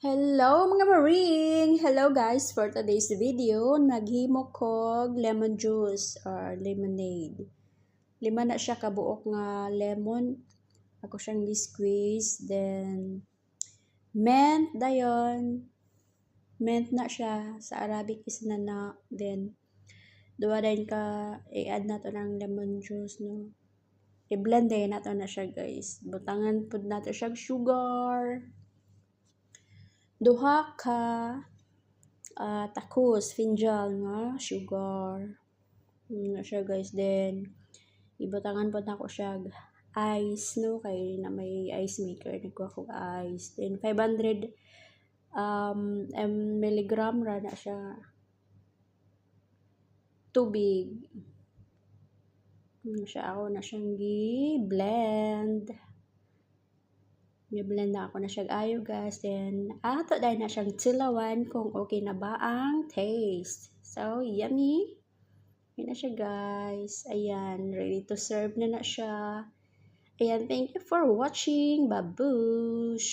Hello mga maring! Hello guys! For today's video, naghimo kog lemon juice or lemonade. Lima na siya kabuok nga lemon. Ako siyang gi-squeeze. Then, mint dayon. Mint na siya. Sa Arabic is nana. Then, duwa din ka i-add na to ng lemon juice, no? I-blend din na to na siya guys. Butangan po na to siya sugar. Duha ka takus, finjal nga sugar. Na siya guys. Then, ibutangan po na ko siya ice, no? Kay na may ice maker. Nagkuha ko ice. Then, 500 milligram ra na siya. Tubig. Ako na siyang gi-blend. I-blend na ako na siya ayo guys. Then, ato dahil na siyang tilawan kung okay na ba ang taste. So, yummy. Yun na siya guys. Ayan, ready to serve na siya. Ayan, thank you for watching. Babush!